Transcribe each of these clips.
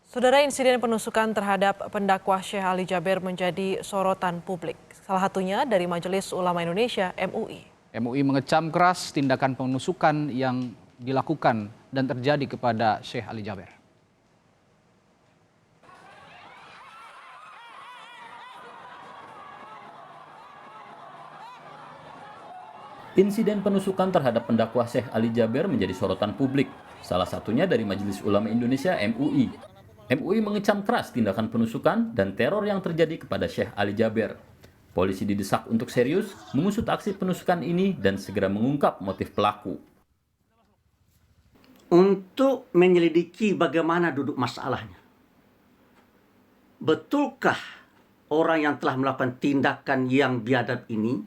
Saudara, insiden penusukan terhadap pendakwah Syekh Ali Jaber menjadi sorotan publik. Salah satunya dari Majelis Ulama Indonesia (MUI). MUI mengecam keras tindakan penusukan yang dilakukan dan terjadi kepada Syekh Ali Jaber. Insiden penusukan terhadap pendakwah Syekh Ali Jaber menjadi sorotan publik, salah satunya dari Majelis Ulama Indonesia (MUI). MUI mengecam keras tindakan penusukan dan teror yang terjadi kepada Syekh Ali Jaber. Polisi didesak untuk serius mengusut aksi penusukan ini dan segera mengungkap motif pelaku. Untuk menyelidiki bagaimana duduk masalahnya. Betulkah orang yang telah melakukan tindakan yang biadab ini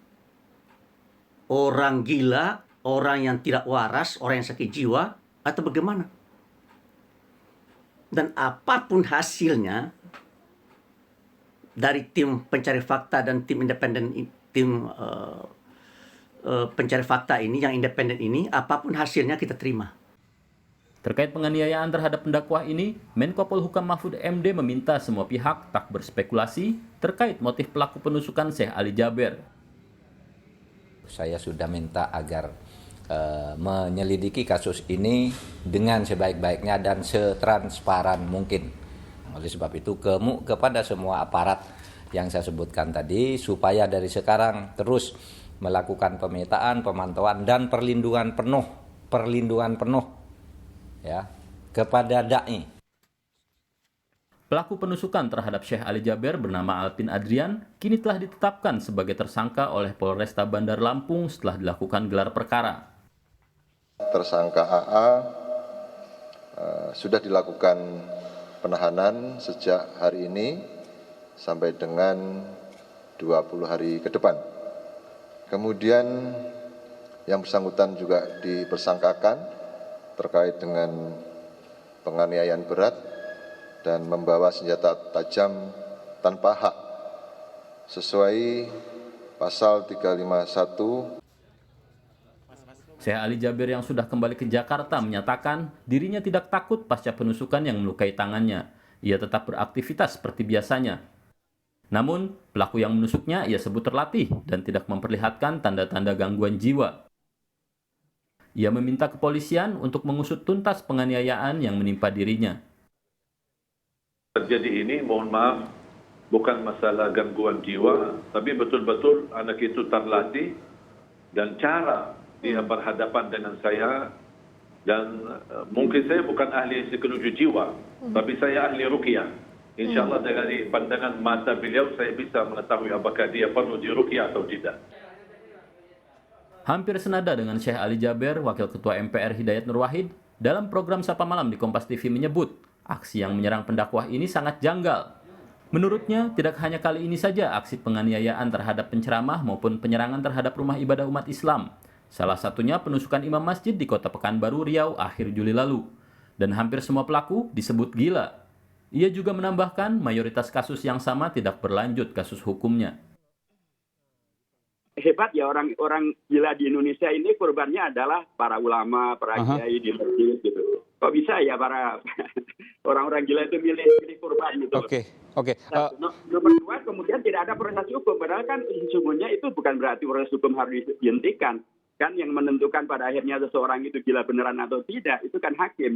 orang gila, orang yang tidak waras, orang yang sakit jiwa, atau bagaimana? Dan apapun hasilnya dari tim pencari fakta dan tim independen, tim pencari fakta ini yang independen ini, apapun hasilnya kita terima. Terkait penganiayaan terhadap pendakwah ini, Menko Polhukam Mahfud MD meminta semua pihak tak berspekulasi terkait motif pelaku penusukan Syekh Ali Jaber. Saya sudah minta agar menyelidiki kasus ini dengan sebaik-baiknya dan setransparan mungkin. Oleh sebab itu kepada semua aparat yang saya sebutkan tadi supaya dari sekarang terus melakukan pemetaan, pemantauan dan perlindungan penuh ya kepada dai. Pelaku penusukan terhadap Syekh Ali Jaber bernama Alpin Adrian kini telah ditetapkan sebagai tersangka oleh Polresta Bandar Lampung setelah dilakukan gelar perkara. Tersangka AA sudah dilakukan penahanan sejak hari ini sampai dengan 20 hari ke depan. Kemudian yang bersangkutan juga dipersangkakan terkait dengan penganiayaan berat dan membawa senjata tajam tanpa hak sesuai pasal 351. Syekh Ali Jaber yang sudah kembali ke Jakarta menyatakan dirinya tidak takut pasca penusukan yang melukai tangannya. Ia tetap beraktivitas seperti biasanya. Namun, pelaku yang menusuknya ia sebut terlatih dan tidak memperlihatkan tanda-tanda gangguan jiwa. Ia meminta kepolisian untuk mengusut tuntas penganiayaan yang menimpa dirinya. Terjadi ini, mohon maaf, bukan masalah gangguan jiwa, tapi betul-betul anak itu terlatih dan cara dia berhadapan dengan saya, dan mungkin saya bukan ahli psikologi jiwa, tapi saya ahli ruqyah. InsyaAllah dari pandangan mata beliau saya bisa mengetahui apakah dia perlu diruqyah atau tidak. Hampir senada dengan Syekh Ali Jaber, Wakil Ketua MPR Hidayat Nur Wahid, dalam program Sapa Malam di Kompas TV menyebut, aksi yang menyerang pendakwah ini sangat janggal. Menurutnya, tidak hanya kali ini saja aksi penganiayaan terhadap penceramah maupun penyerangan terhadap rumah ibadah umat Islam. Salah satunya penusukan imam masjid di Kota Pekanbaru, Riau akhir Juli lalu. Dan hampir semua pelaku disebut gila. Ia juga menambahkan mayoritas kasus yang sama tidak berlanjut kasus hukumnya. Hebat ya orang gila di Indonesia ini korbannya adalah para ulama, para kiai di masjid gitu. Kok bisa ya para orang-orang gila itu milih korban gitu. Oke. Nomor dua, kemudian tidak ada proses hukum. Padahal kan sesungguhnya itu bukan berarti proses hukum harus dihentikan. Kan yang menentukan pada akhirnya seseorang itu gila beneran atau tidak, itu kan hakim.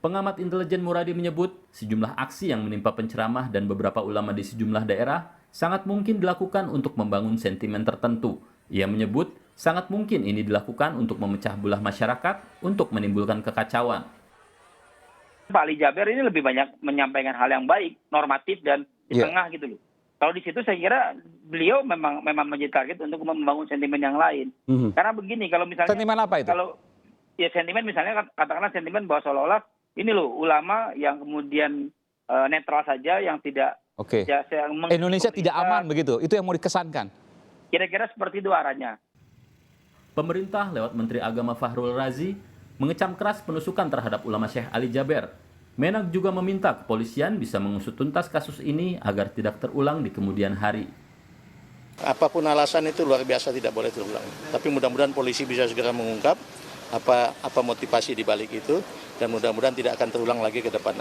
Pengamat intelijen Muradi menyebut, sejumlah aksi yang menimpa penceramah dan beberapa ulama di sejumlah daerah sangat mungkin dilakukan untuk membangun sentimen tertentu. Ia menyebut, sangat mungkin ini dilakukan untuk memecah belah masyarakat untuk menimbulkan kekacauan. Pak Ali Jaber ini lebih banyak menyampaikan hal yang baik, normatif dan di tengah gitu loh. Kalau di situ saya kira beliau memang menjadi target untuk membangun sentimen yang lain. Karena begini, kalau misalnya Sentimen apa itu? Kalau ya sentimen misalnya katakanlah sentimen bahwa seolah-olah ini loh ulama yang kemudian netral saja, yang tidak Indonesia tidak aman begitu. Itu yang mau dikesankan. Kira-kira seperti itu arahnya. Pemerintah lewat Menteri Agama Fahrul Razi mengecam keras penusukan terhadap ulama Syekh Ali Jaber. Menak juga meminta kepolisian bisa mengusut tuntas kasus ini agar tidak terulang di kemudian hari. Apapun alasan itu luar biasa tidak boleh terulang. Tapi mudah-mudahan polisi bisa segera mengungkap apa motivasi di balik itu dan mudah-mudahan tidak akan terulang lagi ke depan.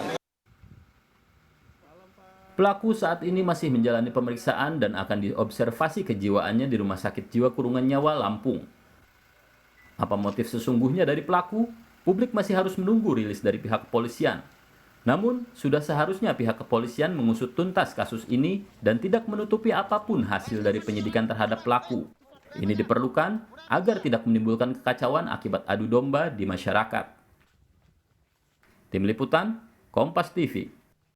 Pelaku saat ini masih menjalani pemeriksaan dan akan diobservasi kejiwaannya di Rumah Sakit Jiwa Kurungan Nyawa, Lampung. Apa motif sesungguhnya dari pelaku? Publik masih harus menunggu rilis dari pihak kepolisian. Namun, sudah seharusnya pihak kepolisian mengusut tuntas kasus ini dan tidak menutupi apapun hasil dari penyidikan terhadap pelaku. Ini diperlukan agar tidak menimbulkan kekacauan akibat adu domba di masyarakat. Tim Liputan, Kompas TV.